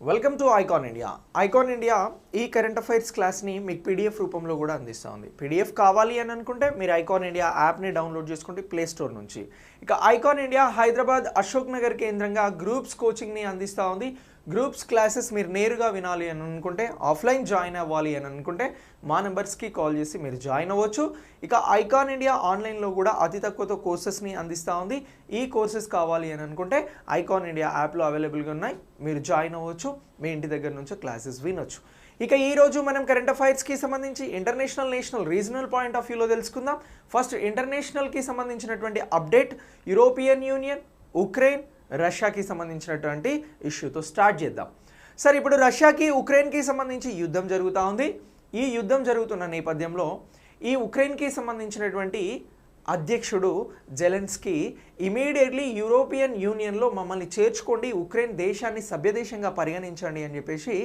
Welcome to icon India. Icon India ఈ current affairs క్లాస్ని మీకు PDF రూపంలో కూడా అందిస్తూ ఉంది. పీడిఎఫ్ కావాలి అని అనుకుంటే మీరు ఐకాన్ ఇండియా యాప్ని డౌన్లోడ్ చేసుకుంటే ప్లే స్టోర్ నుంచి. ఇక ఐకాన్ ఇండియా హైదరాబాద్ అశోక్ నగర్ కేంద్రంగా గ్రూప్స్ కోచింగ్ని అందిస్తూ ఉంది. గ్రూప్స్ క్లాసెస్ మీరు నేరుగా వినాలి అని అనుకుంటే, ఆఫ్లైన్ జాయిన్ అవ్వాలి అని అనుకుంటే మా నెంబర్స్కి కాల్ చేసి మీరు జాయిన్ అవ్వచ్చు. ఇక ఐకాన్ ఇండియా ఆన్లైన్లో కూడా అతి తక్కువతో కోర్సెస్ని అందిస్తూ ఉంది. ఈ కోర్సెస్ కావాలి అని అనుకుంటే ఐకాన్ ఇండియా యాప్లో అవైలబుల్గా ఉన్నాయి, మీరు జాయిన్ అవ్వచ్చు, మీ ఇంటి దగ్గర నుంచి క్లాసెస్ వినొచ్చు. ఇక ఈరోజు మనం కరెంట్ అఫైర్స్కి సంబంధించి international, national, regional point of వ్యూలో తెలుసుకుందాం. ఫస్ట్ ఇంటర్నేషనల్కి సంబంధించినటువంటి అప్డేట్, యూరోపియన్ యూనియన్, ఉక్రెయిన్, రష్యాకి సంబంధించినటువంటి ఇష్యూతో స్టార్ట్ చేద్దాం. సరే, ఇప్పుడు రష్యాకి ఉక్రెయిన్కి సంబంధించి యుద్ధం జరుగుతూ ఉంది. ఈ యుద్ధం జరుగుతున్న నేపథ్యంలో ఈ ఉక్రెయిన్కి సంబంధించినటువంటి అధ్యక్షుడు జెలెన్స్కీ ఇమీడియట్లీ యూరోపియన్ యూనియన్లో మమ్మల్ని చేర్చుకోండి, ఉక్రెయిన్ దేశాన్ని సభ్యదేశంగా పరిగణించండి అని చెప్పేసి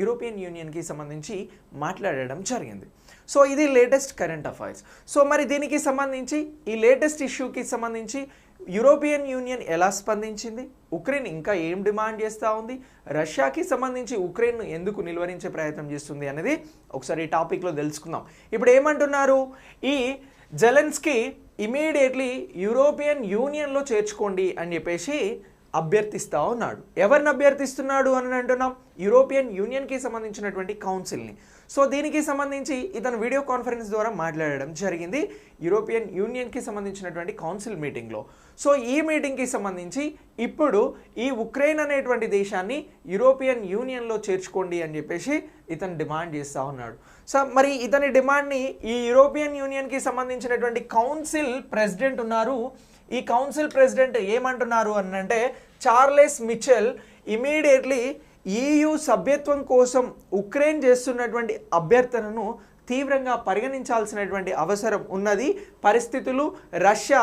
యూరోపియన్ యూనియన్కి సంబంధించి మాట్లాడడం జరిగింది. సో ఇది లేటెస్ట్ కరెంట్ అఫైర్స్. సో మరి దీనికి సంబంధించి, ఈ లేటెస్ట్ ఇష్యూకి సంబంధించి యూరోపియన్ యూనియన్ ఎలా స్పందించింది, ఉక్రెయిన్ ఇంకా ఏం డిమాండ్ చేస్తూ ఉంది, రష్యాకి సంబంధించి ఉక్రెయిన్ను ఎందుకు నిలువరించే ప్రయత్నం చేస్తుంది అనేది ఒకసారి ఈ టాపిక్లో తెలుసుకుందాం. ఇప్పుడు ఏమంటున్నారు, ఈ జెలెన్స్కీ ఇమీడియట్లీ యూరోపియన్ యూనియన్లో చేర్చుకోండి అని చెప్పేసి అభ్యర్థిస్తూ ఉన్నాడు. ఎవరిని అభ్యర్థిస్తున్నాడు అని అంటున్నాం, యూరోపియన్ యూనియన్కి సంబంధించినటువంటి కౌన్సిల్ని. సో దీనికి సంబంధించి ఇతను వీడియో కాన్ఫరెన్స్ ద్వారా మాట్లాడడం జరిగింది యూరోపియన్ యూనియన్కి సంబంధించినటువంటి కౌన్సిల్ మీటింగ్లో. సో ఈ మీటింగ్కి సంబంధించి ఇప్పుడు ఈ ఉక్రెయిన్ అనేటువంటి దేశాన్ని యూరోపియన్ యూనియన్లో చేర్చుకోండి అని చెప్పేసి ఇతను డిమాండ్ చేస్తూ ఉన్నాడు. సో మరి ఇతని డిమాండ్ని ఈ యూరోపియన్ యూనియన్కి సంబంధించినటువంటి కౌన్సిల్ ప్రెసిడెంట్ ఉన్నారు, ఈ కౌన్సిల్ ప్రెసిడెంట్ ఏమంటున్నారు అని అంటే, చార్లెస్ మిచెల్ ఇమీడియట్లీ EU సభ్యత్వం కోసం ఉక్రెయిన్ చేస్తున్నటువంటి అభ్యర్థనను తీవ్రంగా పరిగణించాల్సినటువంటి అవసరం ఉన్నది, పరిస్థితులు రష్యా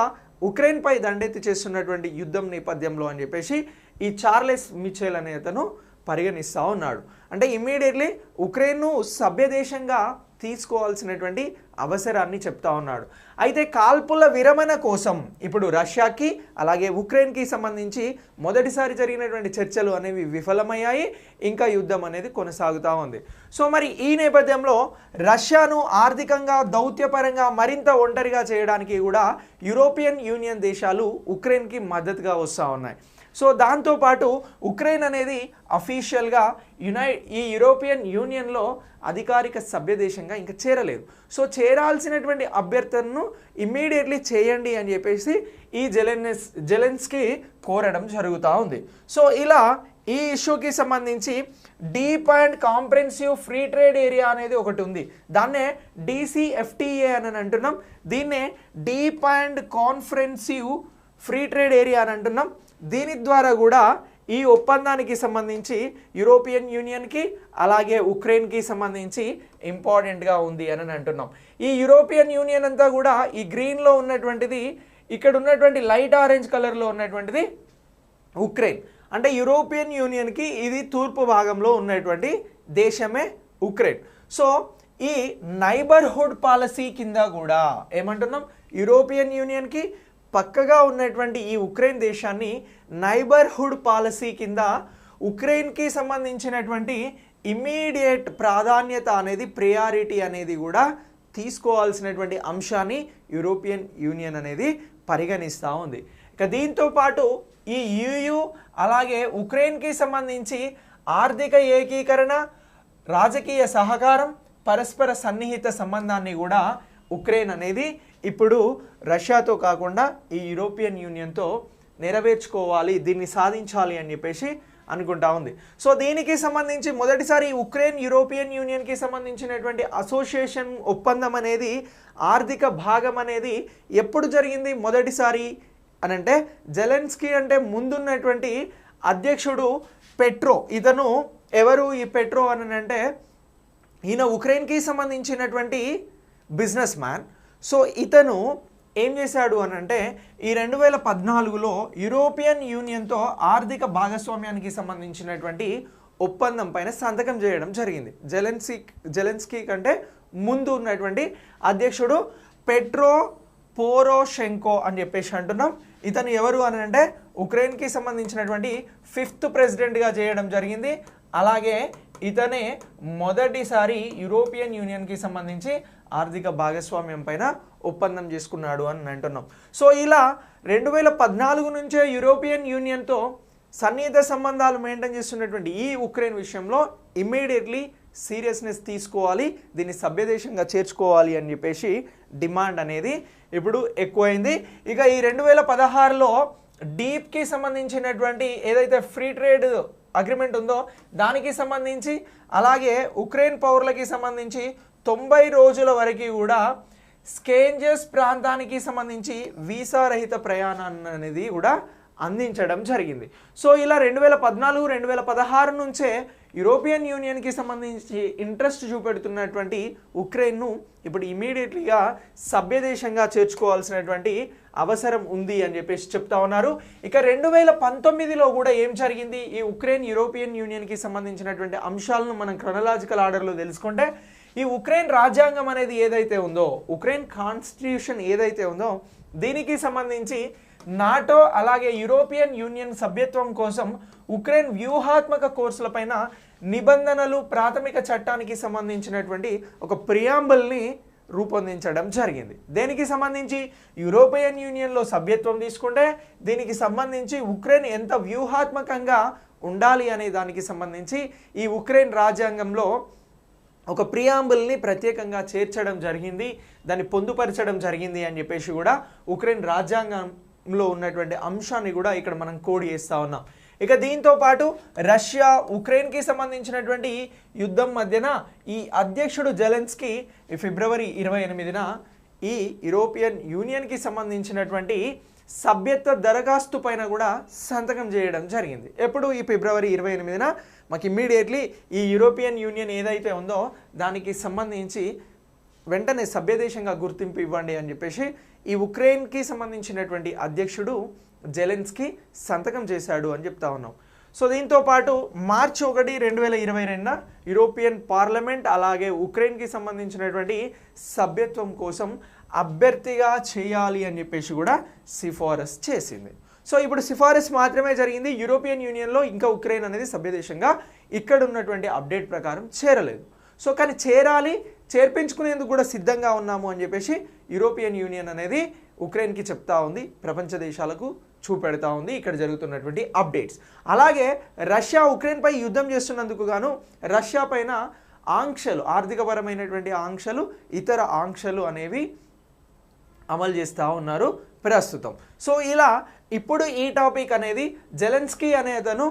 ఉక్రెయిన్పై దండెత్తి చేస్తున్నటువంటి యుద్ధం నేపథ్యంలో అని చెప్పేసి ఈ చార్లెస్ మిచెల్ అనే అతను పరిగణిస్తూ ఉన్నాడు. అంటే ఇమ్మీడియట్లీ ఉక్రెయిన్ను సభ్యదేశంగా తీసుకోవాల్సినటువంటి అవసరాన్ని చెప్తా ఉన్నాడు. అయితే కాల్పుల విరమణ కోసం ఇప్పుడు రష్యాకి అలాగే ఉక్రెయిన్కి సంబంధించి మొదటిసారి జరిగినటువంటి చర్చలు అనేవి విఫలమయ్యాయి, ఇంకా యుద్ధం అనేది కొనసాగుతూ ఉంది. సో మరి ఈ నేపథ్యంలో రష్యాను ఆర్థికంగా, దౌత్యపరంగా మరింత ఒంటరిగా చేయడానికి కూడా యూరోపియన్ యూనియన్ దేశాలు ఉక్రెయిన్కి మద్దతుగా వస్తూ ఉన్నాయి. సో దాంతోపాటు ఉక్రెయిన్ అనేది అఫీషియల్గా ఈ యూరోపియన్ యూనియన్లో అధికారిక సభ్యదేశంగా ఇంకా చేరలేదు. సో చేరాల్సినటువంటి అభ్యర్థనను ఇమ్మీడియట్లీ చేయండి అని చెప్పేసి ఈ జెలెన్స్కీ కోరడం జరుగుతూ ఉంది. సో ఇలా ఈ ఇష్యూకి సంబంధించి deep and comprehensive free trade area అనేది ఒకటి ఉంది, దాన్నే DCFTA అని అంటున్నాం. దీన్నే deep and comprehensive free trade area అని అంటున్నాం. దీని ద్వారా కూడా ఈ ఒప్పందానికి సంబంధించి యూరోపియన్ యూనియన్కి అలాగే ఉక్రెయిన్కి సంబంధించి ఇంపార్టెంట్గా ఉంది అని అంటున్నాం. ఈ యూరోపియన్ యూనియన్ అంతా కూడా ఈ గ్రీన్లో ఉన్నటువంటిది, ఇక్కడ ఉన్నటువంటి లైట్ ఆరెంజ్ కలర్లో ఉన్నటువంటిది ఉక్రెయిన్. అంటే యూరోపియన్ యూనియన్కి ఇది తూర్పు భాగంలో ఉన్నటువంటి దేశమే ఉక్రెయిన్. సో ఈ నైబర్హుడ్ పాలసీ కింద కూడా ఏమంటున్నాం, యూరోపియన్ యూనియన్కి పక్కగా ఉన్నటువంటి ఈ ఉక్రెయిన్ దేశాన్ని నైబర్హుడ్ పాలసీ కింద ఉక్రెయిన్కి సంబంధించినటువంటి ఇమ్మీడియట్ ప్రాధాన్యత అనేది, ప్రయారిటీ అనేది కూడా తీసుకోవాల్సినటువంటి అంశాన్ని యూరోపియన్ యూనియన్ అనేది పరిగణిస్తూ ఉంది. ఇక దీంతో పాటు ఈ EU అలాగే ఉక్రెయిన్కి సంబంధించి ఆర్థిక ఏకీకరణ, రాజకీయ సహకారం, పరస్పర సన్నిహిత సంబంధాన్ని కూడా ఉక్రెయిన్ అనేది ఇప్పుడు రష్యాతో కాకుండా ఈ యూరోపియన్ యూనియన్తో నెరవేర్చుకోవాలి, దీన్ని సాధించాలి అని చెప్పేసి అనుకుంటా ఉంది. సో దీనికి సంబంధించి మొదటిసారి ఉక్రెయిన్ యూరోపియన్ యూనియన్కి సంబంధించినటువంటి అసోసియేషన్ ఒప్పందం అనేది, ఆర్థిక భాగం అనేది ఎప్పుడు జరిగింది మొదటిసారి అని అంటే, జెలెన్స్కీ అంటే ముందున్నటువంటి అధ్యక్షుడు పెట్రో. ఇతను ఎవరు ఈ పెట్రో అని అంటే, ఈయన ఉక్రెయిన్కి సంబంధించినటువంటి బిజినెస్ మ్యాన్. సో ఇతను ఏం చేశాడు అని అంటే, ఈ 2014లో యూరోపియన్ యూనియన్తో ఆర్థిక భాగస్వామ్యానికి సంబంధించినటువంటి ఒప్పందం పైన సంతకం చేయడం జరిగింది. జెలెన్స్కీ కంటే ముందు ఉన్నటువంటి అధ్యక్షుడు పెట్రో పోరోషెంకో అని చెప్పేసి అంటున్నాం. ఇతను ఎవరు అని అంటే, ఉక్రెయిన్కి సంబంధించినటువంటి 5th ప్రెసిడెంట్గా చేయడం జరిగింది. అలాగే ఇతనే మొదటిసారి యూరోపియన్ యూనియన్కి సంబంధించి ఆర్థిక భాగస్వామ్యం పైన ఒప్పందం చేసుకున్నాడు అని అంటున్నాం. సో ఇలా 2014 నుంచే యూరోపియన్ యూనియన్తో సన్నిహిత సంబంధాలు మెయింటైన్ చేస్తున్నటువంటి ఈ ఉక్రెయిన్ విషయంలో ఇమ్మీడియట్లీ సీరియస్నెస్ తీసుకోవాలి, దీన్ని సభ్యదేశంగా చేర్చుకోవాలి అని చెప్పేసి డిమాండ్ అనేది ఇప్పుడు ఎక్కువైంది. ఇక ఈ 2016లో డీప్కి సంబంధించినటువంటి ఏదైతే ఫ్రీ ట్రేడ్ అగ్రిమెంట్ ఉందో దానికి సంబంధించి, అలాగే ఉక్రెయిన్ పౌరులకి సంబంధించి 90 రోజుల వరకు కూడా స్కేంజెస్ ప్రాంతానికి సంబంధించి వీసా రహిత ప్రయాణాన్ని అనేది కూడా అందించడం జరిగింది. సో ఇలా 2014, 2016 నుంచే యూరోపియన్ యూనియన్కి సంబంధించి ఇంట్రెస్ట్ చూపెడుతున్నటువంటి ఉక్రెయిన్ను ఇప్పుడు ఇమీడియట్లీగా సభ్యదేశంగా చేర్చుకోవాల్సినటువంటి అవసరం ఉంది అని చెప్పేసి చెప్తా ఉన్నారు. ఇక 2019లో కూడా ఏం జరిగింది, ఈ ఉక్రెయిన్ యూరోపియన్ యూనియన్కి సంబంధించినటువంటి అంశాలను మనం క్రొనలాజికల్ ఆర్డర్లో తెలుసుకుంటే, ఈ ఉక్రెయిన్ రాజ్యాంగం అనేది ఏదైతే ఉందో, ఉక్రెయిన్ కాన్స్టిట్యూషన్ ఏదైతే ఉందో దీనికి సంబంధించి నాటో అలాగే యూరోపియన్ యూనియన్ సభ్యత్వం కోసం ఉక్రెయిన్ వ్యూహాత్మక కోర్సులపైన నిబంధనలు ప్రాథమిక చట్టానికి సంబంధించినటువంటి ఒక ప్రియాంబుల్ని రూపొందించడం జరిగింది. దేనికి సంబంధించి యూరోపియన్ యూనియన్లో సభ్యత్వం తీసుకుంటే దీనికి సంబంధించి ఉక్రెయిన్ ఎంత వ్యూహాత్మకంగా ఉండాలి అనే దానికి సంబంధించి ఈ ఉక్రెయిన్ రాజ్యాంగంలో ఒక ప్రియాంబుల్ని ప్రత్యేకంగా చేర్చడం జరిగింది, దాన్ని పొందుపరచడం జరిగింది అని చెప్పేసి కూడా ఉక్రెయిన్ రాజ్యాంగంలో ఉన్నటువంటి అంశాన్ని కూడా ఇక్కడ మనం కోడ్ చేస్తూ ఉన్నాం. ఇక దీంతో పాటు రష్యా ఉక్రెయిన్కి సంబంధించినటువంటి యుద్ధం మధ్యన ఈ అధ్యక్షుడు జెలెన్స్కీ ఫిబ్రవరి 28న ఈ యూరోపియన్ యూనియన్కి సంబంధించినటువంటి సభ్యత్వ దరఖాస్తు పైన కూడా సంతకం చేయడం జరిగింది. ఎప్పుడు ఈ ఫిబ్రవరి 28న మాకు ఇమ్మీడియట్లీ ఈ యూరోపియన్ యూనియన్ ఏదైతే ఉందో దానికి సంబంధించి వెంటనే సభ్యదేశంగా గుర్తింపు ఇవ్వండి అని చెప్పేసి ఈ ఉక్రెయిన్కి సంబంధించినటువంటి అధ్యక్షుడు జెలెన్స్కీ సంతకం చేశాడు అని చెప్తా ఉన్నాం. సో దీంతో పాటు మార్చి 1, 2022న యూరోపియన్ పార్లమెంట్ అలాగే ఉక్రెయిన్కి సంబంధించినటువంటి సభ్యత్వం కోసం అభ్యర్థిగా చేయాలి అని చెప్పేసి కూడా సిఫారసు చేసింది. సో ఇప్పుడు సిఫారసు మాత్రమే జరిగింది, యూరోపియన్ యూనియన్లో ఇంకా ఉక్రెయిన్ అనేది సభ్యదేశంగా ఇక్కడ ఉన్నటువంటి అప్డేట్ ప్రకారం చేరలేదు. సో కానీ చేరాలి, చేర్పించుకునేందుకు కూడా సిద్ధంగా ఉన్నాము అని చెప్పేసి యూరోపియన్ యూనియన్ అనేది ఉక్రెయిన్కి చెప్తా ఉంది, ప్రపంచ దేశాలకు చూపెడతా ఉంది ఇక్కడ జరుగుతున్నటువంటి అప్డేట్స్. అలాగే రష్యా ఉక్రెయిన్పై యుద్ధం చేస్తున్నందుకు గాను రష్యా పైన ఆంక్షలు, ఆర్థికపరమైనటువంటి ఆంక్షలు, ఇతర ఆంక్షలు అనేవి అమలు చేస్తూ ఉన్నారు ప్రస్తుతం. సో ఇలా ఇప్పుడు ఈ టాపిక్ అనేది జెలెన్స్కీ అనే అతను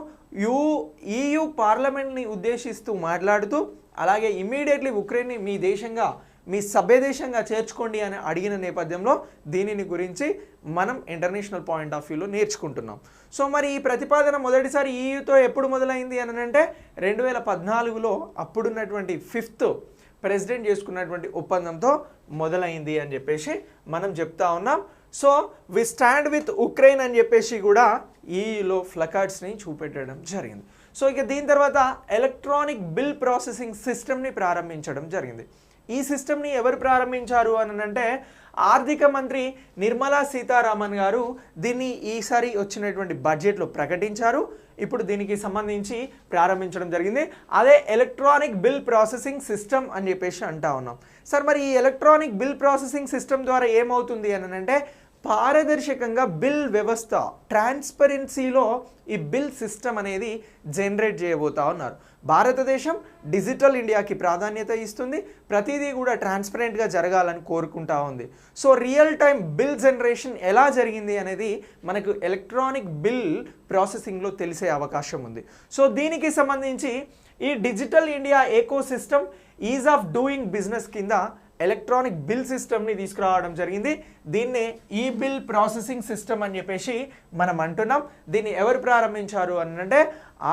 EU పార్లమెంట్ని ఉద్దేశిస్తూ మాట్లాడుతూ, అలాగే ఇమ్మీడియట్లీ ఉక్రెయిన్ని మీ దేశంగా, మీ సభ్యదేశంగా చేర్చుకోండి అని అడిగిన నేపథ్యంలో దీనిని గురించి మనం ఇంటర్నేషనల్ పాయింట్ ఆఫ్ వ్యూలో నేర్చుకుంటున్నాం. సో మరి ఈ ప్రతిపాదన మొదటిసారి EUతో ఎప్పుడు మొదలైంది అని అంటే 2014లో అప్పుడున్నటువంటి 5th ప్రెసిడెంట్ చేసుకున్నటువంటి ఒప్పందంతో మొదలైంది అని చెప్పేసి మనం చెప్తా ఉన్నాం. So we stand with Ukraine అని చెప్పేసి కూడా ఈలో ఫ్లకార్డ్స్ని చూపెట్టడం జరిగింది. సో ఇక దీని తర్వాత ఎలక్ట్రానిక్ బిల్ ప్రాసెసింగ్ సిస్టమ్ని ప్రారంభించడం జరిగింది. ఈ సిస్టమ్ని ఎవరు ప్రారంభించారు అని అంటే ఆర్థిక మంత్రి నిర్మలా సీతారామన్ గారు దీన్ని ఈసారి వచ్చినటువంటి బడ్జెట్లో ప్రకటించారు. ఇప్పుడు దీనికి సంబంధించి ప్రారంభించడం జరిగింది. అదే ఎలక్ట్రానిక్ బిల్ ప్రాసెసింగ్ సిస్టమ్ అని చెప్పేసి అంటా ఉన్నాం. సార్ మరి ఈ ఎలక్ట్రానిక్ బిల్ ప్రాసెసింగ్ సిస్టమ్ ద్వారా ఏమవుతుంది అని అంటే పారదర్శకంగా బిల్ వ్యవస్థ, ట్రాన్స్పరెన్సీలో ఈ బిల్ సిస్టమ్ అనేది జనరేట్ చేయబోతా ఉన్నారు. భారతదేశం డిజిటల్ ఇండియాకి ప్రాధాన్యత ఇస్తుంది, ప్రతిదీ కూడా ట్రాన్స్పరెంట్గా జరగాలని కోరుకుంటా ఉంది. So real time bill generation ఎలా జరిగింది అనేది మనకు ఎలక్ట్రానిక్ బిల్ ప్రాసెసింగ్లో తెలిసే అవకాశం ఉంది. సో దీనికి సంబంధించి ఈ digital India eco system, is of doing business కింద ఎలక్ట్రానిక్ బిల్ సిస్టమ్ని తీసుకురావడం జరిగింది. దీన్నే ఈ బిల్ ప్రాసెసింగ్ సిస్టమ్ అని చెప్పేసి మనం అంటున్నాం. దీన్ని ఎవరు ప్రారంభించారు అని అంటే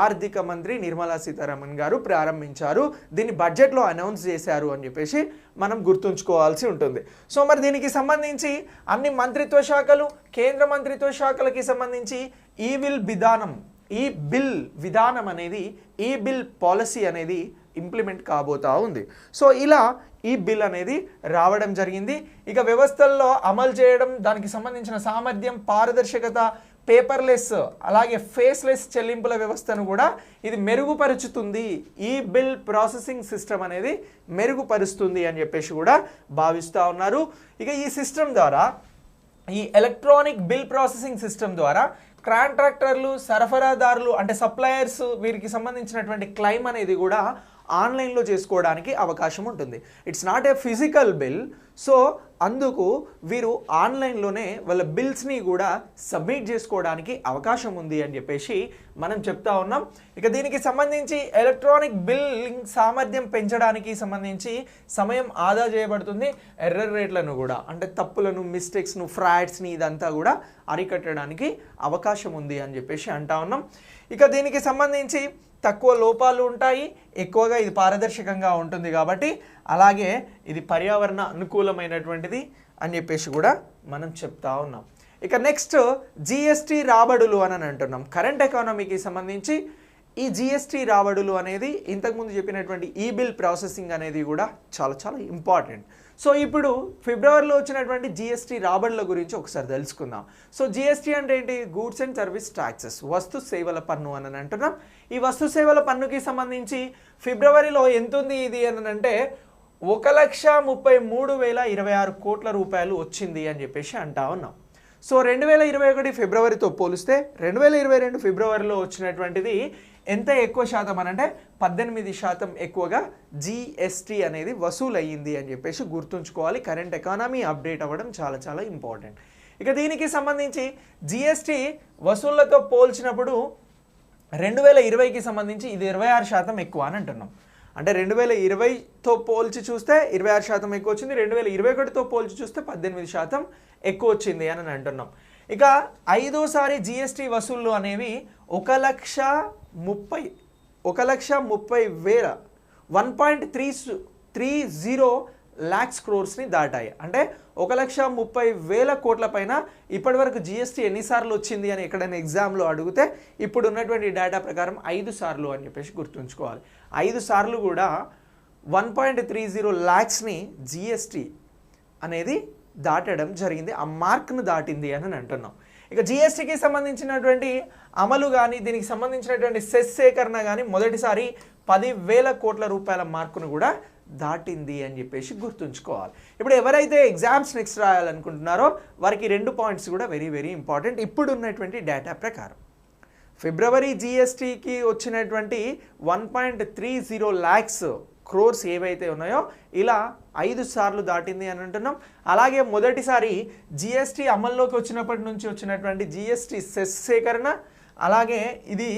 ఆర్థిక మంత్రి నిర్మలా సీతారామన్ గారు ప్రారంభించారు. దీన్ని బడ్జెట్లో అనౌన్స్ చేశారు అని చెప్పేసి మనం గుర్తుంచుకోవాల్సి ఉంటుంది. సో మరి దీనికి సంబంధించి అన్ని మంత్రిత్వ శాఖలు, కేంద్ర మంత్రిత్వ శాఖలకి సంబంధించి ఈ బిల్ విధానం అనేది, ఈ బిల్ పాలసీ అనేది ఇంప్లిమెంట్ కాబోతా ఉంది. సో ఇలా ఈ బిల్ అనేది రావడం జరిగింది. ఇక వ్యవస్థల్లో అమలు చేయడం, దానికి సంబంధించిన సామర్థ్యం, పారదర్శకత, పేపర్లెస్ అలాగే ఫేస్లెస్ చెల్లింపుల వ్యవస్థను కూడా ఇది మెరుగుపరుచుతుంది. ఈ బిల్ ప్రాసెసింగ్ సిస్టమ్ అనేది మెరుగుపరుస్తుంది అని చెప్పేసి కూడా భావిస్తూ ఉన్నారు. ఇక ఈ సిస్టమ్ ద్వారా, ఈ ఎలక్ట్రానిక్ బిల్ ప్రాసెసింగ్ సిస్టమ్ ద్వారా కాంట్రాక్టర్లు, సరఫరాదారులు అంటే సప్లయర్స్, వీరికి సంబంధించినటువంటి క్లెయిమ్ అనేది కూడా ఆన్లైన్లో చేసుకోవడానికి అవకాశం ఉంటుంది. It's not a physical bill. So అందుకు వీరు ఆన్లైన్లోనే వాళ్ళ బిల్స్ని కూడా సబ్మిట్ చేసుకోవడానికి అవకాశం ఉంది అని చెప్పేసి మనం చెప్తా ఉన్నాం. ఇక దీనికి సంబంధించి ఎలక్ట్రానిక్ బిల్లింగ్ సామర్థ్యం పెంచడానికి సంబంధించి సమయం ఆదా చేయబడుతుంది. ఎర్రర్ రేట్లను కూడా అంటే తప్పులను, మిస్టేక్స్ను, ఫ్రాడ్స్ని ఇదంతా కూడా అరికట్టడానికి అవకాశం ఉంది అని చెప్పేసి అంటా ఉన్నాం. ఇక దీనికి సంబంధించి తక్కువ లోపాలు ఉంటాయి, ఎక్కువగా ఇది పారదర్శకంగా ఉంటుంది కాబట్టి, అలాగే ఇది పర్యావరణ అనుకూలమైనటువంటిది అని చెప్పేసి కూడా మనం చెప్తా ఉన్నాం. ఇక నెక్స్ట్ జిఎస్టీ రాబడులు అని అంటున్నాం. కరెంట్ ఎకానమీకి సంబంధించి ఈ జిఎస్టీ రాబడులు అనేది ఇంతకుముందు చెప్పినటువంటి ఈ బిల్ ప్రాసెసింగ్ అనేది కూడా చాలా చాలా ఇంపార్టెంట్. సో ఇప్పుడు ఫిబ్రవరిలో వచ్చినటువంటి జిఎస్టీ రాబడుల గురించి ఒకసారి తెలుసుకుందాం. సో జిఎస్టీ అంటే ఏంటి? గూడ్స్ అండ్ సర్వీస్ ట్యాక్సెస్, వస్తు సేవల పన్ను అని అంటున్నాం. ఈ వస్తు సేవల పన్నుకి సంబంధించి ఫిబ్రవరిలో ఎంత ఉంది ఇది అని అంటే 1,33,026 కోట్ల రూపాయలు వచ్చింది అని చెప్పేసి అంటా ఉన్నాం. సో 2021 ఫిబ్రవరితో పోలిస్తే 2022 ఫిబ్రవరిలో వచ్చినటువంటిది ఎంత ఎక్కువ శాతం అని అంటే 18% ఎక్కువగా జిఎస్టీ అనేది వసూలు అయ్యింది అని చెప్పేసి గుర్తుంచుకోవాలి. కరెంట్ ఎకానమీ అప్డేట్ అవ్వడం చాలా చాలా ఇంపార్టెంట్. ఇక దీనికి సంబంధించి జిఎస్టీ వసూళ్లతో పోల్చినప్పుడు 2020కి సంబంధించి ఇది 26% ఎక్కువ అని అంటున్నాం. అంటే 2020తో పోల్చి చూస్తే 26% ఎక్కువ వచ్చింది, 2021తో పోల్చి చూస్తే 18% ఎక్కువ వచ్చింది అని అంటున్నాం. ఇక ఐదోసారి జిఎస్టీ వసూళ్లు అనేవి 1,30,000 1.30 lakhs క్రోర్స్ని దాటాయి. అంటే 1,30,000 కోట్ల పైన ఇప్పటివరకు జిఎస్టీ ఎన్నిసార్లు వచ్చింది అని ఎక్కడైనా ఎగ్జామ్లో అడిగితే ఇప్పుడు ఉన్నటువంటి డేటా ప్రకారం 5 సార్లు అని చెప్పేసి గుర్తుంచుకోవాలి. 5 సార్లు కూడా 1.30 lakhsని జిఎస్టీ అనేది దాటడం జరిగింది, ఆ మార్క్ను దాటింది అని అంటున్నాం. ఇక జిఎస్టీకి సంబంధించినటువంటి అమలు కానీ, దీనికి సంబంధించినటువంటి సెస్ సేకరణ కానీ మొదటిసారి 10,000 కోట్ల రూపాయల మార్కును కూడా దాటింది అని చెప్పేసి గుర్తుంచుకోవాలి. ఇప్పుడు ఎవరైతే ఎగ్జామ్స్ నెక్స్ట్ రాయాలనుకుంటున్నారో వారికి 2 పాయింట్స్ కూడా వెరీ వెరీ ఇంపార్టెంట్. ఇప్పుడు ఉన్నటువంటి డేటా ప్రకారం ఫిబ్రవరి జిఎస్టీకి వచ్చినటువంటి 1.30 lakhs క్రోర్స్ ఏవైతే ఉన్నాయో ఇలా 5 సార్లు దాటింది అని అంటున్నాం. అలాగే మొదటిసారి జిఎస్టీ అమల్లోకి వచ్చినప్పటి నుంచి వచ్చినటువంటి జిఎస్టీ సెస్ సేకరణ, అలాగే ఇది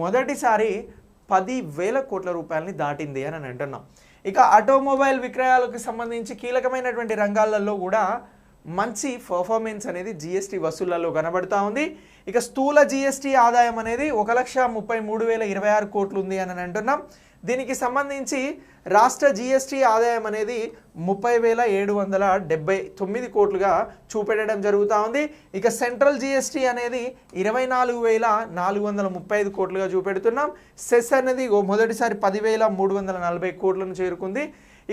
మొదటిసారి 10,000 కోట్ల రూపాయలని దాటింది అని అంటున్నాం. ఇక ఆటోమొబైల్ విక్రయాలకు సంబంధించి కీలకమైనటువంటి రంగాలలో కూడా మంచి పర్ఫార్మెన్స్ అనేది జిఎస్టీ వసూళ్లలో కనబడుతూ ఉంది. ఇక స్థూల జిఎస్టీ ఆదాయం అనేది 1,33,026 కోట్లు ఉంది అని అంటున్నాం. దీనికి సంబంధించి రాష్ట్ర జిఎస్టీ ఆదాయం అనేది 30,779 కోట్లుగా చూపెట్టడం జరుగుతూ ఉంది. ఇక సెంట్రల్ జిఎస్టీ అనేది 24,435 కోట్లుగా చూపెడుతున్నాం. సెస్ అనేది మొదటిసారి 10,340 కోట్లను చేరుకుంది.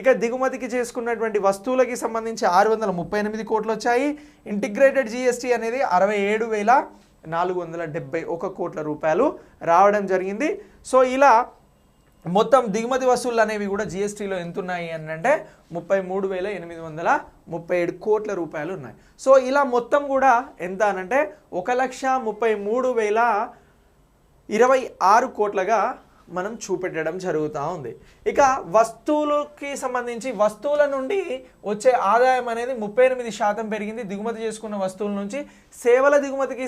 ఇక దిగుమతికి చేసుకున్నటువంటి వస్తువులకి సంబంధించి 638 కోట్లు వచ్చాయి. ఇంటిగ్రేటెడ్ జిఎస్టీ అనేది 67,471 కోట్ల రూపాయలు రావడం జరిగింది. సో ఇలా మొత్తం దిగుమతి వసూళ్లు అనేవి కూడా జిఎస్టీలో ఎంత ఉన్నాయి అని అంటే 33,837 కోట్ల రూపాయలు ఉన్నాయి. సో ఇలా మొత్తం కూడా ఎంత అనంటే 1,33,026 కోట్లుగా మనం చూపెట్టడం జరుగుతూ ఉంది. ఇక వస్తువులకి సంబంధించి వస్తువుల నుండి వచ్చే ఆదాయం అనేది 38% పెరిగింది దిగుమతి చేసుకున్న వస్తువుల నుంచి. సేవల దిగుమతికి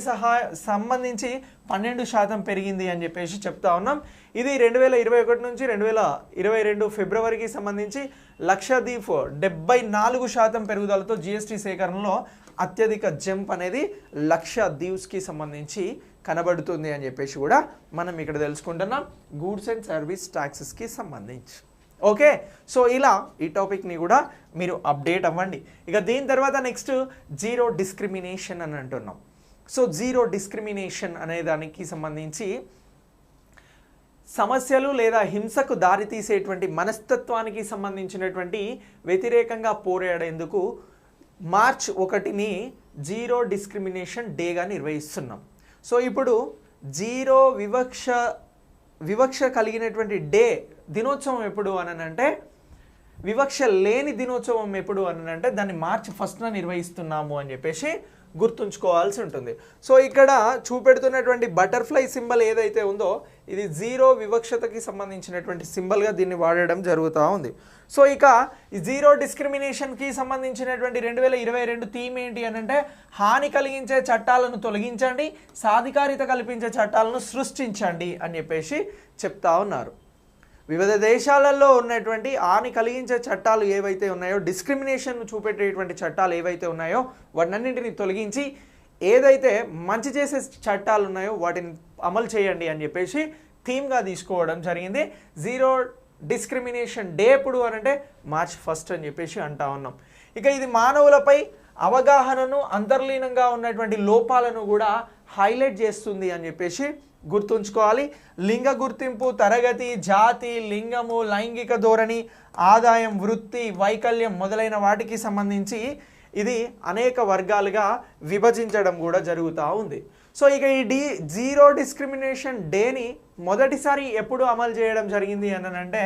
సంబంధించి 12% పెరిగింది అని చెప్పేసి చెప్తా ఉన్నాం. ఇది 2021 నుంచి 2022 ఫిబ్రవరికి సంబంధించి లక్షద్వీప్ 74% పెరుగుదలతో జిఎస్టీ సేకరణలో అత్యధిక జంప్ అనేది లక్షద్వీప్స్కి సంబంధించి కనబడుతుంది అని చెప్పేసి కూడా మనం ఇక్కడ తెలుసుకుంటున్నాం గూడ్స్ అండ్ సర్వీస్ ట్యాక్సెస్కి సంబంధించి. ఓకే, సో ఇలా ఈ టాపిక్ని కూడా మీరు అప్డేట్ అవ్వండి. ఇక దీని తర్వాత నెక్స్ట్ జీరో డిస్క్రిమినేషన్ అని అంటున్నాం. సో జీరో డిస్క్రిమినేషన్ అనే దానికి సంబంధించి సమస్యలు లేదా హింసకు దారితీసేటువంటి మనస్తత్వానికి సంబంధించినటువంటి వ్యతిరేకంగా పోరాడేందుకు మార్చ్ 1ని జీరో డిస్క్రిమినేషన్ డేగా నిర్వహిస్తున్నాం. సో ఇప్పుడు జీరో వివక్ష కలిగినటువంటి దినోత్సవం ఎప్పుడు అని అంటే, వివక్ష లేని దినోత్సవం ఎప్పుడు అని అంటే దాన్ని మార్చి 1న నిర్వహిస్తున్నాము అని చెప్పేసి గుర్తుంచుకోవాల్సి ఉంటుంది. సో ఇక్కడ చూపెడుతున్నటువంటి బటర్ఫ్లై సింబల్ ఏదైతే ఉందో ఇది జీరో వివక్షతకి సంబంధించినటువంటి సింబల్గా దీన్ని వాడడం జరుగుతూ ఉంది. సో ఇక ఈ జీరో డిస్క్రిమినేషన్కి సంబంధించినటువంటి 2022 థీమ్ ఏంటి అని అంటే, హాని కలిగించే చట్టాలను తొలగించండి, సాధికారిత కల్పించే చట్టాలను సృష్టించండి అని చెప్పేసి చెప్తా ఉన్నారు. వివిధ దేశాలలో ఉన్నటువంటి హాని కలిగించే చట్టాలు ఏవైతే ఉన్నాయో, డిస్క్రిమినేషన్ చూపెట్టేటువంటి చట్టాలు ఏవైతే ఉన్నాయో వాటన్నింటిని తొలగించి ఏదైతే మంచి చేసే చట్టాలు ఉన్నాయో వాటిని అమలు చేయండి అని చెప్పేసి థీమ్గా తీసుకోవడం జరిగింది. జీరో డిస్క్రిమినేషన్ డే ఎప్పుడు అని అంటే మార్చ్ 1 అని చెప్పేసి అంటా ఉన్నాం. ఇక ఇది మానవులపై అవగాహనను, అంతర్లీనంగా ఉన్నటువంటి లోపాలను కూడా హైలైట్ చేస్తుంది అని చెప్పేసి గుర్తుంచుకోవాలి. లింగ గుర్తింపు, తరగతి, జాతి, లింగము, లైంగిక ధోరణి, ఆదాయం, వృత్తి, వైకల్యం మొదలైన వాటికి సంబంధించి ఇది అనేక వర్గాలుగా విభజించడం కూడా జరుగుతూ ఉంది. సో ఇక ఈ జీరో డిస్క్రిమినేషన్ డేని మొదటిసారి ఎప్పుడు అమలు చేయడం జరిగింది అని అంటే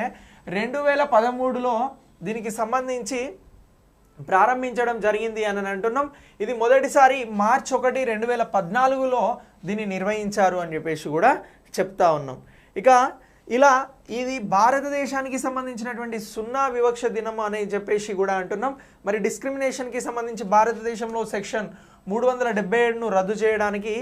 2013లో దీనికి సంబంధించి ప్రారంభించడం జరిగింది అని అంటున్నాం. ఇది మొదటిసారి మార్చి 1, 2014లో దీన్ని నిర్వహించారు అని చెప్పేసి కూడా చెప్తా ఉన్నాం. ఇక ఇలా ఇది భారతదేశానికి సంబంధించినటువంటి 0 వివక్ష దినం అని చెప్పేసి కూడా అంటున్నాం. మరి డిస్క్రిమినేషన్కి సంబంధించి భారతదేశంలో సెక్షన్ 377ను రద్దు చేయడానికి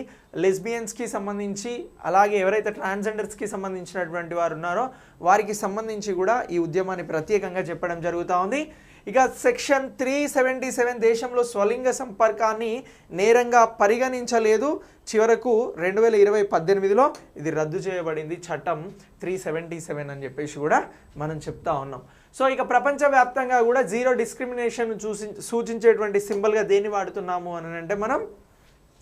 లెస్బియన్స్కి సంబంధించి, అలాగే ఎవరైతే ట్రాన్స్జెండర్స్కి సంబంధించినటువంటి వారు ఉన్నారో వారికి సంబంధించి కూడా ఈ ఉద్యమాన్ని ప్రత్యేకంగా చెప్పడం జరుగుతూ ఉంది. ఇక సెక్షన్ 377 దేశంలో స్వలింగ సంపర్కాన్ని నేరంగా పరిగణించలేదు. చివరకు 2018లో ఇది రద్దు చేయబడింది, చట్టం 377 అని చెప్పేసి కూడా మనం చెప్తా ఉన్నాం. సో ఇక ప్రపంచవ్యాప్తంగా కూడా జీరో డిస్క్రిమినేషన్ సూచించేటువంటి సింబల్గా దేన్ని వాడుతున్నాము అని అంటే మనం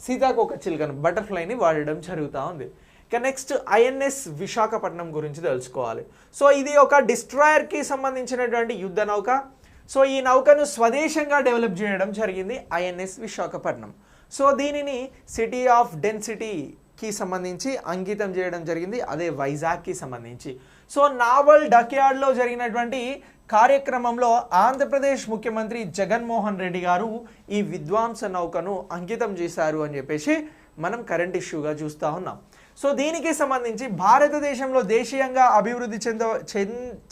సీతాకోక చిలుకను, బటర్ఫ్లైని వాడడం జరుగుతూ ఉంది. ఇక నెక్స్ట్ ఐఎన్ఎస్ విశాఖపట్నం గురించి తెలుసుకోవాలి. సో ఇది ఒక డిస్ట్రాయర్కి సంబంధించినటువంటి యుద్ధ నౌక. సో ఈ నౌకను స్వదేశంగా డెవలప్ చేయడం జరిగింది ఐఎన్ఎస్ విశాఖపట్నం. సో దీనిని సిటీ ఆఫ్ డెన్సిటీకి సంబంధించి అంకితం చేయడం జరిగింది, అదే వైజాగ్కి సంబంధించి. సో నావల్ డక్యార్డ్లో జరిగినటువంటి కార్యక్రమంలో ఆంధ్రప్రదేశ్ ముఖ్యమంత్రి జగన్మోహన్ రెడ్డి గారు ఈ విధ్వంస నౌకను అంకితం చేశారు అని చెప్పేసి మనం కరెంట్ ఇష్యూగా చూస్తూ ఉన్నాం. సో దీనికి సంబంధించి భారతదేశంలో దేశీయంగా అభివృద్ధి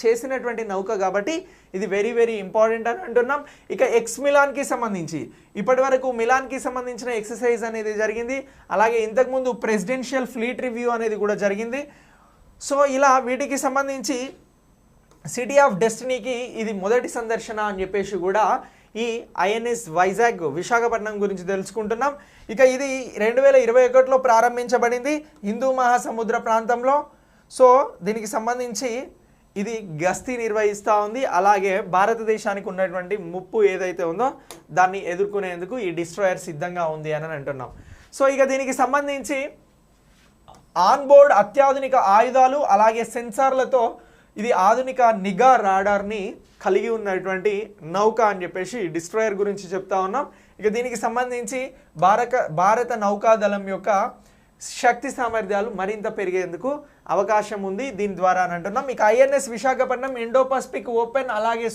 చేసినటువంటి నౌక కాబట్టి ఇది వెరీ వెరీ ఇంపార్టెంట్ అని అంటున్నాం. ఇక ఎక్స్ మిలాన్కి సంబంధించి ఇప్పటి వరకు మిలాన్కి సంబంధించిన ఎక్సర్సైజ్ అనేది జరిగింది, అలాగే ఇంతకుముందు ప్రెసిడెన్షియల్ ఫ్లీట్ రివ్యూ అనేది కూడా జరిగింది. సో ఇలా వీటికి సంబంధించి సిటీ ఆఫ్ డెస్టినీకి ఇది మొదటి సందర్శన అని చెప్పేసి కూడా ఈ ఐఎన్ఎస్ వైజాగ్ విశాఖపట్నం గురించి తెలుసుకుంటున్నాం. ఇక ఇది 2021లో ప్రారంభించబడింది హిందూ మహాసముద్ర ప్రాంతంలో. సో దీనికి సంబంధించి ఇది గస్తీ నిర్వహిస్తూ ఉంది, అలాగే భారతదేశానికి ఉన్నటువంటి ముప్పు ఏదైతే ఉందో దాన్ని ఎదుర్కొనేందుకు ఈ డిస్ట్రాయర్ సిద్ధంగా ఉంది అని అంటున్నాం. సో ఇక దీనికి సంబంధించి ఆన్బోర్డ్ అత్యాధునిక ఆయుధాలు, అలాగే సెన్సార్లతో ఇది ఆధునిక నిఘా రాడార్ని కలిగి ఉన్నటువంటి నౌక అని చెప్పేసి డిస్ట్రాయర్ గురించి చెప్తా ఉన్నాం. ఇక దీనికి సంబంధించి భారత నౌకాదళం యొక్క శక్తి సామర్థ్యాలు మరింత పెరిగేందుకు అవకాశం ఉంది దీని ద్వారా అని అంటున్నాం. ఇక INS Visakhapatnam Indo Pacific open, అలాగే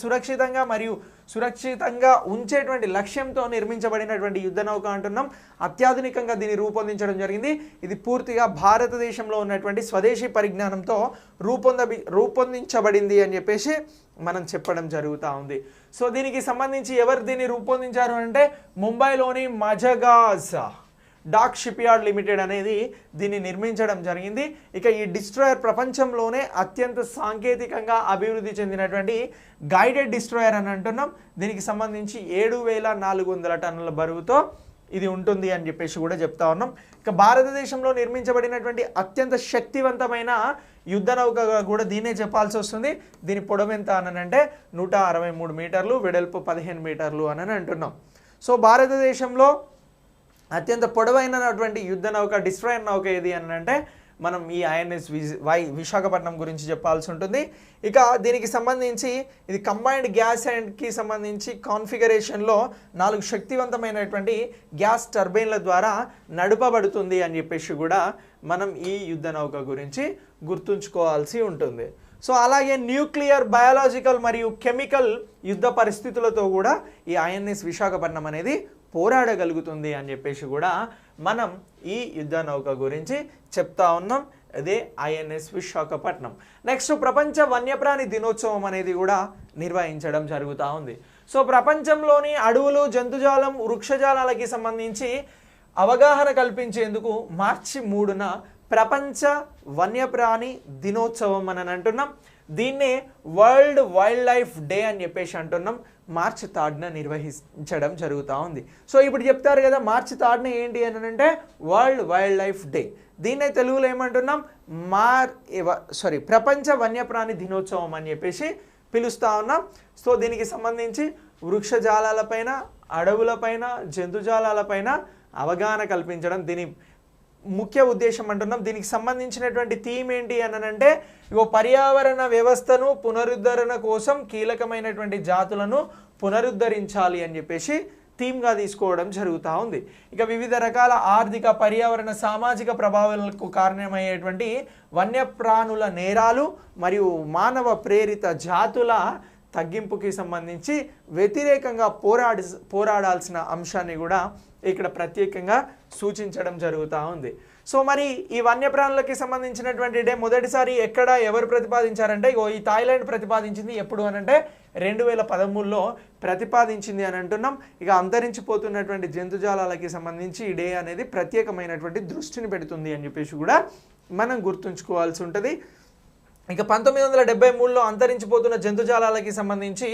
సురక్షితంగా ఉంచేటువంటి లక్ష్యంతో నిర్మించబడినటువంటి యుద్ధ నౌక అంటున్నాం. అత్యాధునికంగా దీన్ని రూపొందించడం జరిగింది. ఇది పూర్తిగా భారతదేశంలో ఉన్నటువంటి స్వదేశీ పరిజ్ఞానంతో రూపొందించబడింది అని చెప్పేసి మనం చెప్పడం జరుగుతూ ఉంది. సో దీనికి సంబంధించి ఎవరు దీన్ని రూపొందించారు అంటే ముంబైలోని మజగాజ్ డాక్ షిప్ యార్డ్ లిమిటెడ్ అనేది దీన్ని నిర్మించడం జరిగింది. ఇక ఈ డిస్ట్రాయర్ ప్రపంచంలోనే అత్యంత సాంకేతికంగా అభివృద్ధి చెందినటువంటి గైడెడ్ డిస్ట్రాయర్ అని అంటున్నాం. దీనికి సంబంధించి 7400 టన్నుల బరువుతో ఇది ఉంటుంది అని చెప్పేసి కూడా చెప్తా ఉన్నాం. ఇక భారతదేశంలో నిర్మించబడినటువంటి అత్యంత శక్తివంతమైన యుద్ధ నౌకగా కూడా దీన్నే చెప్పాల్సి వస్తుంది. దీని పొడవు ఎంత అని అంటే 163 మీటర్లు, వెడల్పు 15 మీటర్లు అని అంటున్నాం. సో భారతదేశంలో అత్యంత పొడవైనటువంటి యుద్ధ నౌక డిస్ట్రాయర్ నౌక ఏది అని అంటే మనం ఈ ఐఎన్ఎస్ విశాఖపట్నం గురించి చెప్పాల్సి ఉంటుంది. ఇక దీనికి సంబంధించి ఇది కంబైన్డ్ గ్యాస్ అండ్కి సంబంధించి కాన్ఫిగరేషన్లో 4 శక్తివంతమైనటువంటి గ్యాస్ టర్బైన్ల ద్వారా నడపబడుతుంది అని చెప్పేసి కూడా మనం ఈ యుద్ధ నౌక గురించి గుర్తుంచుకోవాల్సి ఉంటుంది. సో అలాగే న్యూక్లియర్, బయాలజికల్ మరియు కెమికల్ యుద్ధ పరిస్థితులతో కూడా ఈ ఐఎన్ఎస్ విశాఖపట్నం అనేది పోరాడగలుగుతుంది అని చెప్పేసి కూడా మనం ఈ యుద్ధ నౌక గురించి చెప్తా ఉన్నాం. అదే ఐఎన్ఎస్ విశాఖపట్నం. నెక్స్ట్ ప్రపంచ వన్యప్రాణి దినోత్సవం అనేది కూడా నిర్వహించడం జరుగుతూ ఉంది. సో ప్రపంచంలోని అడవులు, జంతుజాలం, వృక్షజాలాలకి సంబంధించి అవగాహన కల్పించేందుకు మార్చి 3న ప్రపంచ వన్యప్రాణి దినోత్సవం అని అంటున్నాం. దీన్నే వరల్డ్ వైల్డ్ లైఫ్ డే అని చెప్పేసి అంటున్నాం. మార్చి 3న నిర్వహించడం జరుగుతూ ఉంది. సో ఇప్పుడు చెప్తారు కదా మార్చి 3న ఏంటి అని అంటే వరల్డ్ వైల్డ్ లైఫ్ డే. దీన్నే తెలుగులో ఏమంటున్నాం ప్రపంచ వన్యప్రాణి దినోత్సవం అని చెప్పేసి పిలుస్తూ ఉన్నాం. సో దీనికి సంబంధించి వృక్షజాలాలపైన, అడవులపైన, జంతుజాలాలపైన అవగాహన కల్పించడం దీని ముఖ్య ఉద్దేశం అంటున్నాం. దీనికి సంబంధించినటువంటి థీమ్ ఏంటి అని అంటే పర్యావరణ వ్యవస్థను పునరుద్ధరణ కోసం కీలకమైనటువంటి జాతులను పునరుద్ధరించాలి అని చెప్పేసి థీమ్గా తీసుకోవడం జరుగుతూ ఉంది. ఇక వివిధ రకాల ఆర్థిక, పర్యావరణ, సామాజిక ప్రభావాలకు కారణమయ్యేటువంటి వన్యప్రాణుల నేరాలు మరియు మానవ ప్రేరిత జాతుల తగ్గింపుకి సంబంధించి వ్యతిరేకంగా పోరాడాల్సిన అంశాన్ని కూడా ఇక్కడ ప్రత్యేకంగా సూచించడం జరుగుతూ ఉంది. సో మరి ఈ వన్యప్రాణులకి సంబంధించినటువంటి డే మొదటిసారి ఎక్కడ ఎవరు ప్రతిపాదించారంటే ఈ థాయిలాండ్ ప్రతిపాదించింది. ఎప్పుడు అనంటే 2013లో ప్రతిపాదించింది అని అంటున్నాం. ఇక అంతరించిపోతున్నటువంటి జంతుజాలాలకి సంబంధించి ఈ డే అనేది ప్రత్యేకమైనటువంటి దృష్టిని పెడుతుంది అని చెప్పేసి కూడా మనం గుర్తుంచుకోవాల్సి ఉంటుంది. ఇక 1973లో అంతరించిపోతున్న జంతుజాలాలకి సంబంధించి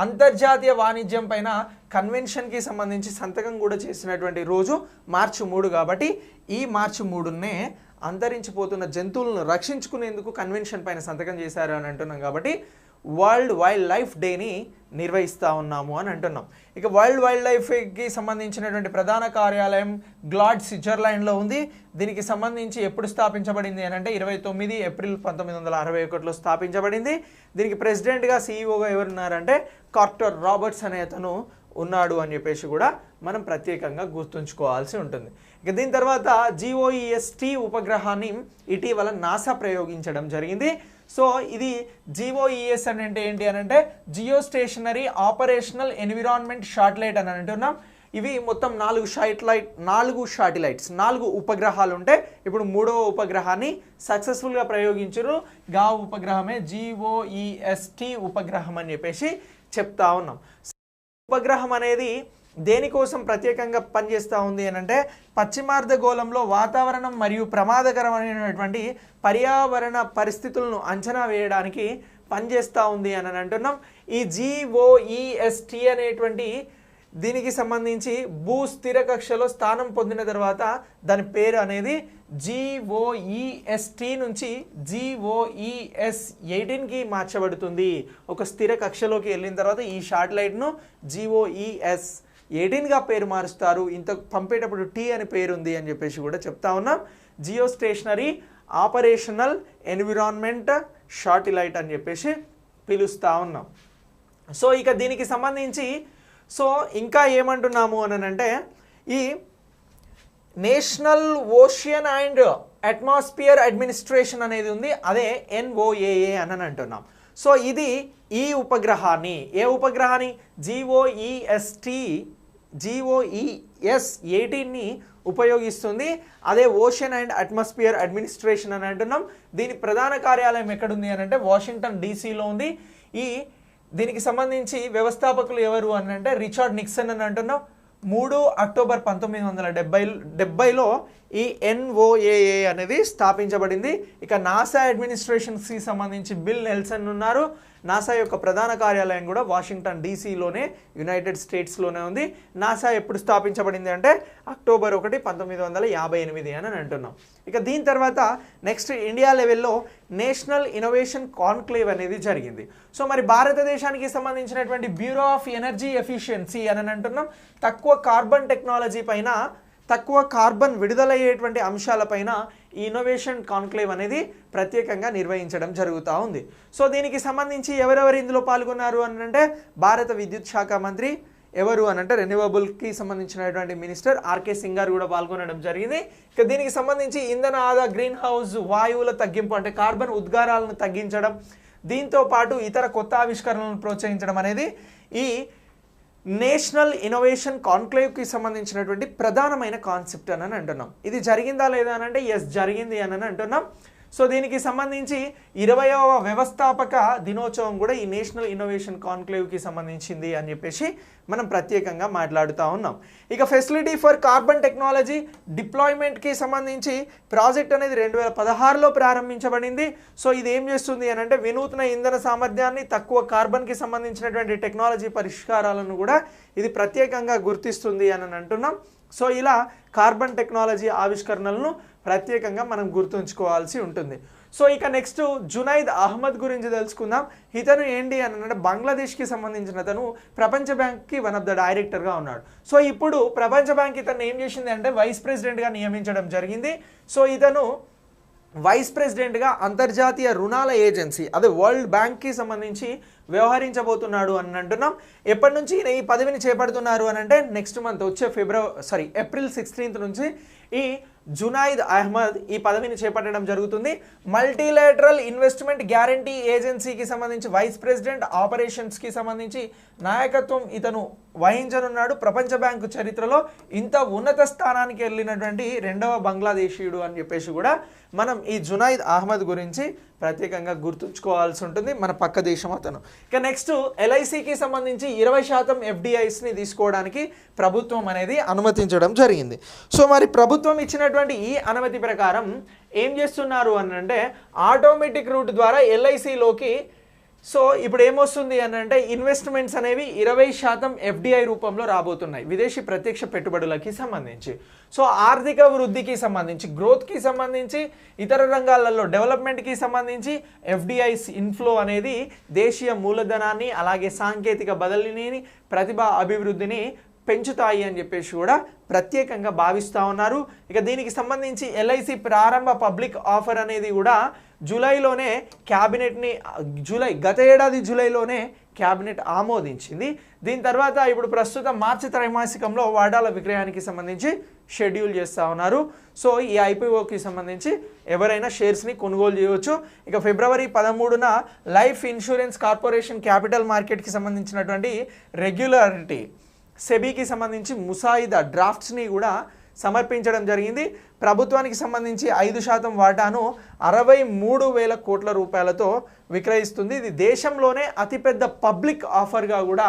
అంతర్జాతీయ వాణిజ్యం పైన కన్వెన్షన్కి సంబంధించి సంతకం కూడా చేసినటువంటి రోజు మార్చి 3 కాబట్టి ఈ మార్చి 3నే అంతరించిపోతున్న జంతువులను రక్షించుకునేందుకు కన్వెన్షన్ పైన సంతకం చేశారు అని అంటున్నాం. కాబట్టి వరల్డ్ వైల్డ్ లైఫ్ డేని నిర్వహిస్తూ ఉన్నాము అని అంటున్నాం. ఇక వరల్డ్ వైల్డ్ లైఫ్కి సంబంధించినటువంటి ప్రధాన కార్యాలయం గ్లాడ్, స్విట్జర్లాండ్లో ఉంది. దీనికి సంబంధించి ఎప్పుడు స్థాపించబడింది అని అంటే 29 ఏప్రిల్ 1961లో స్థాపించబడింది. దీనికి ప్రెసిడెంట్గా, సీఈఓగా ఎవరున్నారంటే కార్టర్ రాబర్ట్స్ అనే అతను ఉన్నాడు అని చెప్పేసి కూడా మనం ప్రత్యేకంగా గుర్తుంచుకోవాల్సి ఉంటుంది. ఇక దీని తర్వాత GOEST ఉపగ్రహాన్ని ఇటీవల నాసా ప్రయోగించడం జరిగింది. సో ఇది GOES అంటే ఏంటి అని అంటే geo stationary operational environment satellite అని అంటున్నాం. ఇవి మొత్తం 4 ఉపగ్రహాలు ఉంటే ఇప్పుడు 3వ ఉపగ్రహాన్ని సక్సెస్ఫుల్గా ప్రయోగించారు. గా ఉపగ్రహమే GOEST ఉపగ్రహం అని చెప్పేసి చెప్తా ఉన్నాం. ఉపగ్రహం అనేది దేనికోసం ప్రత్యేకంగా పనిచేస్తూ ఉంది అని అంటే పశ్చిమార్ధగోళంలో వాతావరణం మరియు ప్రమాదకరమైనటువంటి పర్యావరణ పరిస్థితులను అంచనా వేయడానికి పనిచేస్తూ ఉంది అని అంటున్నాం. ఈ GOEST అనేటువంటి దీనికి సంబంధించి భూ స్థిర కక్షలో స్థానం పొందిన తర్వాత దాని పేరు అనేది GOEST నుంచి GOES-18కి మార్చబడుతుంది. ఒక స్థిర కక్షలోకి వెళ్ళిన తర్వాత ఈ శాటిలైట్ను GOES-18గా పేరు మారుస్తారు. ఇంత పంపేటప్పుడు T అని పేరు ఉంది అని చెప్పేసి కూడా చెప్తా ఉన్నాం. Geo stationary operational environment satellite అని చెప్పేసి పిలుస్తూ ఉన్నాం. సో ఇక దీనికి సంబంధించి ఇంకా ఏమంటున్నాము అని అంటే ఈ national ocean and atmosphere administration అనేది ఉంది, అదే NOAA అని అంటున్నాం. సో ఇది ఈ ఉపగ్రహాన్ని GOES-18ని ఉపయోగిస్తుంది. అదే ఓషన్ అండ్ అట్మాస్ఫియర్ అడ్మినిస్ట్రేషన్ అని అంటున్నాం. దీని ప్రధాన కార్యాలయం ఎక్కడుంది అని అంటే వాషింగ్టన్ DCలో ఉంది. దీనికి సంబంధించి వ్యవస్థాపకులు ఎవరు అని అంటే రిచర్డ్ నిక్సన్ అని అంటున్నాం. 3 అక్టోబర్ 1970లో ఈ NOAA అనేది స్థాపించబడింది. ఇక నాసా అడ్మినిస్ట్రేషన్స్కి సంబంధించి బిల్ నెల్సన్ ఉన్నారు. నాసా యొక్క ప్రధాన కార్యాలయం కూడా వాషింగ్టన్ DCలోనే, యునైటెడ్ స్టేట్స్లోనే ఉంది. నాసా ఎప్పుడు స్థాపించబడింది అంటే అక్టోబర్ 1, 1958 అని అంటున్నాం. ఇక దీని తర్వాత నెక్స్ట్ ఇండియా లెవెల్లో నేషనల్ ఇన్నోవేషన్ కాన్క్లేవ్ అనేది జరిగింది. సో మరి భారతదేశానికి సంబంధించినటువంటి బ్యూరో ఆఫ్ ఎనర్జీ ఎఫిషియన్సీ అని అంటున్నాం. తక్కువ కార్బన్ టెక్నాలజీ పైన తక్కువ కార్బన్ విడుదలయ్యేటువంటి అంశాలపైన ఈ ఇన్నోవేషన్ కాన్క్లేవ్ అనేది ప్రత్యేకంగా నిర్వహించడం జరుగుతూ ఉంది. సో దీనికి సంబంధించి ఎవరెవరు ఇందులో పాల్గొన్నారు అని అంటే భారత విద్యుత్ శాఖ మంత్రి ఎవరు అని అంటే రెన్యూవబుల్కి సంబంధించినటువంటి మినిస్టర్ ఆర్కే సింగ్ గారు కూడా పాల్గొనడం జరిగింది. ఇక దీనికి సంబంధించి ఇంధన ఆదా గ్రీన్ హౌస్ వాయువుల తగ్గింపు అంటే కార్బన్ ఉద్గారాలను తగ్గించడం, దీంతో పాటు ఇతర కొత్త ఆవిష్కరణలను ప్రోత్సహించడం అనేది ఈ నేషనల్ ఇన్నోవేషన్ కాన్క్లేవ్కి సంబంధించినటువంటి ప్రధానమైన కాన్సెప్ట్ అని అంటున్నాం. ఇది జరిగిందా లేదా అని అంటే ఎస్ జరిగింది అని అంటున్నాం. సో దీనికి సంబంధించి 20వ వ్యవస్థాపక దినోత్సవం కూడా ఈ నేషనల్ ఇన్నోవేషన్ కాన్క్లేవ్కి సంబంధించింది అని చెప్పేసి మనం ప్రత్యేకంగా మాట్లాడుతూ ఉన్నాం. ఇక ఫెసిలిటీ ఫర్ కార్బన్ టెక్నాలజీ డిప్లాయ్మెంట్కి సంబంధించి ప్రాజెక్ట్ అనేది 2016లో ప్రారంభించబడింది. సో ఇది ఏం చేస్తుంది అని అంటే వినూత్న ఇంధన సామర్థ్యాన్ని, తక్కువ కార్బన్కి సంబంధించినటువంటి టెక్నాలజీ పరిష్కారాలను కూడా ఇది ప్రత్యేకంగా గుర్తిస్తుంది అని అంటున్నాం. సో ఇలా కార్బన్ టెక్నాలజీ ఆవిష్కరణలను ప్రత్యేకంగా మనం గుర్తుంచుకోవాల్సి ఉంటుంది. సో ఇక నెక్స్ట్ జునైద్ అహ్మద్ గురించి తెలుసుకుందాం. ఇతను ఏంటి అని అంటే బంగ్లాదేశ్కి సంబంధించిన అతను ప్రపంచ బ్యాంక్కి వన్ ఆఫ్ ద డైరెక్టర్గా ఉన్నాడు. సో ఇప్పుడు ప్రపంచ బ్యాంక్ ఇతను ఏం చేసింది అంటే వైస్ ప్రెసిడెంట్గా నియమించడం జరిగింది. సో ఇతను వైస్ ప్రెసిడెంట్గా అంతర్జాతీయ రుణాల ఏజెన్సీ అదే వరల్డ్ బ్యాంక్కి సంబంధించి వ్యవహరించబోతున్నాడు అని అంటున్నాం. ఎప్పటి నుంచి ఈయన ఈ పదవిని చేపడుతున్నారు అని అంటే నెక్స్ట్ మంత్ వచ్చే ఏప్రిల్ 16 నుంచి ఈ జునైద్ అహ్మద్ ఈ పదవిని చేపట్టడం జరుగుతుంది. మల్టీలేటరల్ ఇన్వెస్ట్మెంట్ గ్యారంటీ ఏజెన్సీకి సంబంధించి వైస్ ప్రెసిడెంట్ ఆపరేషన్స్కి సంబంధించి నాయకత్వం ఇతను వహించనున్నాడు. ప్రపంచ బ్యాంకు చరిత్రలో ఇంత ఉన్నత స్థానానికి వెళ్ళినటువంటి 2వ బంగ్లాదేశీయుడు అని చెప్పేసి కూడా మనం ఈ జునైద్ అహ్మద్ గురించి ప్రత్యేకంగా గుర్తుంచుకోవాల్సి ఉంటుంది. మన పక్క దేశం అతను. ఇక నెక్స్ట్ ఎల్ఐసికి సంబంధించి 20% ఎఫ్డిఐస్ని తీసుకోవడానికి ప్రభుత్వం అనేది అనుమతించడం జరిగింది. సో మరి ప్రభుత్వం ఇచ్చినటువంటి ఈ అనుమతి ప్రకారం ఏం చేస్తున్నారు అని అంటే ఆటోమేటిక్ రూట్ ద్వారా ఎల్ఐసిలోకి సో ఇప్పుడు ఏమొస్తుంది అని అంటే ఇన్వెస్ట్మెంట్స్ అనేవి 20% ఎఫ్డిఐ రూపంలో రాబోతున్నాయి విదేశీ ప్రత్యక్ష పెట్టుబడులకి సంబంధించి. సో ఆర్థిక వృద్ధికి సంబంధించి, గ్రోత్కి సంబంధించి, ఇతర రంగాలలో డెవలప్మెంట్కి సంబంధించి ఎఫ్డిఐస్ ఇన్ఫ్లో అనేది దేశీయ మూలధనాన్ని అలాగే సాంకేతిక బదిలీని, ప్రతిభా అభివృద్ధిని పెంచుతాయి అని చెప్పేసి కూడా ప్రత్యేకంగా భావిస్తూ ఉన్నారు. ఇక దీనికి సంబంధించి ఎల్ఐసి ప్రారంభ పబ్లిక్ ఆఫర్ అనేది కూడా జూలైలోనే క్యాబినెట్ని గత ఏడాది జూలైలోనే క్యాబినెట్ ఆమోదించింది. దీని తర్వాత ఇప్పుడు ప్రస్తుతం మార్చి త్రైమాసికంలో వాటాల విక్రయానికి సంబంధించి షెడ్యూల్ చేస్తూ ఉన్నారు. సో ఈ ఐపీఓకి సంబంధించి ఎవరైనా షేర్స్ని కొనుగోలు చేయవచ్చు. ఇక ఫిబ్రవరి 13న లైఫ్ ఇన్సూరెన్స్ కార్పొరేషన్ క్యాపిటల్ మార్కెట్కి సంబంధించినటువంటి రెగ్యులారిటీ సెబీకి సంబంధించి ముసాయిదా డ్రాఫ్ట్స్ని కూడా సమర్పించడం జరిగింది. ప్రభుత్వానికి సంబంధించి 5% వాటాను 63,000 కోట్ల రూపాయలతో విక్రయిస్తుంది. ఇది దేశంలోనే అతిపెద్ద పబ్లిక్ ఆఫర్గా కూడా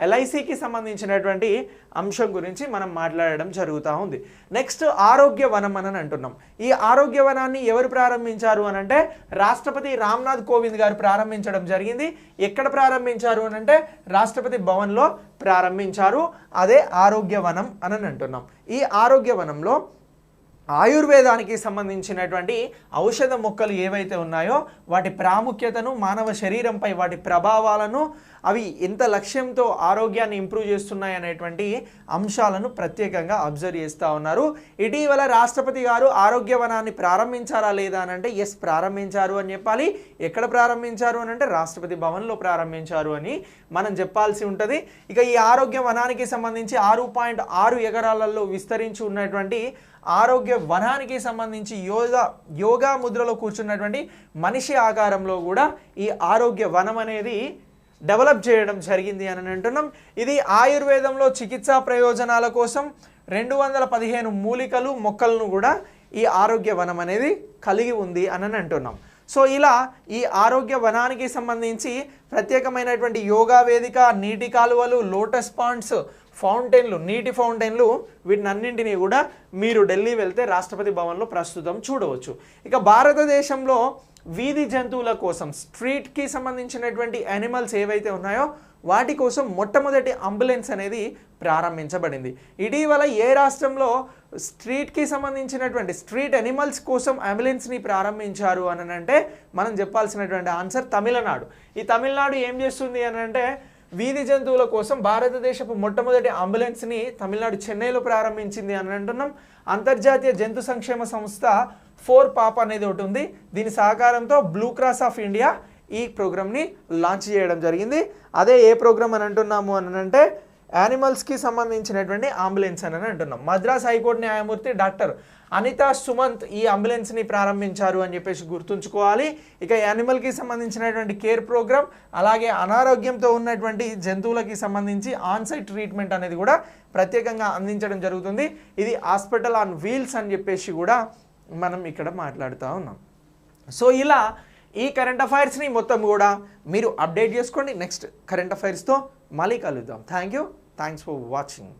ఎల్ఐసికి సంబంధించినటువంటి అంశం గురించి మనం మాట్లాడడం జరుగుతూ ఉంది. నెక్స్ట్ ఆరోగ్య వనం అని అంటున్నాం. ఈ ఆరోగ్య వనాన్ని ఎవరు ప్రారంభించారు అని అంటే రాష్ట్రపతి రామ్నాథ్ కోవింద్ గారు ప్రారంభించడం జరిగింది. ఎక్కడ ప్రారంభించారు అని అంటే రాష్ట్రపతి భవన్లో ప్రారంభించారు. అదే ఆరోగ్య వనం అని అంటున్నాం. ఈ ఆరోగ్య వనంలో ఆయుర్వేదానికి సంబంధించినటువంటి ఔషధ మొక్కలు ఏవైతే ఉన్నాయో వాటి ప్రాముఖ్యతను, మానవ శరీరంపై వాటి ప్రభావాలను, అవి ఎంత లక్ష్యంతో ఆరోగ్యాన్ని ఇంప్రూవ్ చేస్తున్నాయి అనేటువంటి అంశాలను ప్రత్యేకంగా అబ్జర్వ్ చేస్తూ ఉన్నారు. ఇటీవల రాష్ట్రపతి గారు ఆరోగ్య వనాన్ని ప్రారంభించారా లేదా అని అంటే ఎస్ ప్రారంభించారు అని చెప్పాలి. ఎక్కడ ప్రారంభించారు అని అంటే రాష్ట్రపతి భవన్లో ప్రారంభించారు అని మనం చెప్పాల్సి ఉంటుంది. ఇక ఈ ఆరోగ్య వనానికి సంబంధించి 6.6 ఎకరాలలో విస్తరించి ఉన్నటువంటి ఆరోగ్య వనానికి సంబంధించి యోగా ముద్రలో కూర్చున్నటువంటి మనిషి ఆకారంలో కూడా ఈ ఆరోగ్య వనం అనేది డెవలప్ చేయడం జరిగింది అని అంటున్నాం. ఇది ఆయుర్వేదంలో చికిత్సా ప్రయోజనాల కోసం 215 మూలికలు మొక్కలను కూడా ఈ ఆరోగ్య వనం అనేది కలిగి ఉంది అని అంటున్నాం. సో ఇలా ఈ ఆరోగ్య వనానికి సంబంధించి ప్రత్యేకమైనటువంటి యోగా వేదిక, నీటి కాలువలు, లోటస్ పాండ్స్, ఫౌంటైన్లు, నీటి ఫౌంటైన్లు, వీటినన్నింటినీ కూడా మీరు ఢిల్లీ వెళ్తే రాష్ట్రపతి భవన్లో ప్రస్తుతం చూడవచ్చు. ఇక భారతదేశంలో వీధి జంతువుల కోసం, స్ట్రీట్కి సంబంధించినటువంటి యానిమల్స్ ఏవైతే ఉన్నాయో వాటి కోసం మొట్టమొదటి అంబులెన్స్ అనేది ప్రారంభించబడింది. ఇటీవల ఏ రాష్ట్రంలో స్ట్రీట్కి సంబంధించినటువంటి స్ట్రీట్ యానిమల్స్ కోసం అంబులెన్స్ని ప్రారంభించారు అని అంటే మనం చెప్పాల్సినటువంటి ఆన్సర్ తమిళనాడు. ఈ తమిళనాడు ఏం చేస్తుంది అని అంటే వీధి జంతువుల కోసం భారతదేశపు మొట్టమొదటి అంబులెన్స్ని తమిళనాడు చెన్నైలో ప్రారంభించింది అని అంటున్నాం. అంతర్జాతీయ జంతు సంక్షేమ సంస్థ 4PAP అనేది ఒకటి ఉంది. దీని సహకారంతో బ్లూ క్రాస్ ఆఫ్ ఇండియా ఈ ప్రోగ్రామ్ని లాంచ్ చేయడం జరిగింది. అదే ఏ ప్రోగ్రామ్ అని అంటున్నాము అని అంటే యానిమల్స్కి సంబంధించినటువంటి అంబులెన్స్ అని అంటున్నాం. మద్రాస్ హైకోర్టు న్యాయమూర్తి డాక్టర్ అనితా సుమంత్ ఈ అంబులెన్స్ని ప్రారంభించారు అని చెప్పేసి గుర్తుంచుకోవాలి. ఇక యానిమల్కి సంబంధించినటువంటి కేర్ ప్రోగ్రామ్, అలాగే అనారోగ్యంతో ఉన్నటువంటి జంతువులకి సంబంధించి ఆన్సైట్ ట్రీట్మెంట్ అనేది కూడా ప్రత్యేకంగా అందించడం జరుగుతుంది. ఇది హాస్పిటల్ ఆన్ వీల్స్ అని చెప్పేసి కూడా మనం ఇక్కడ మాట్లాడుతూ ఉన్నాం. సో ఇలా ఈ కరెంట్ అఫైర్స్ని మొత్తం కూడా మీరు అప్డేట్ చేసుకోండి. నెక్స్ట్ కరెంట్ అఫైర్స్తో మళ్ళీ కలుద్దాం. Thanks for watching.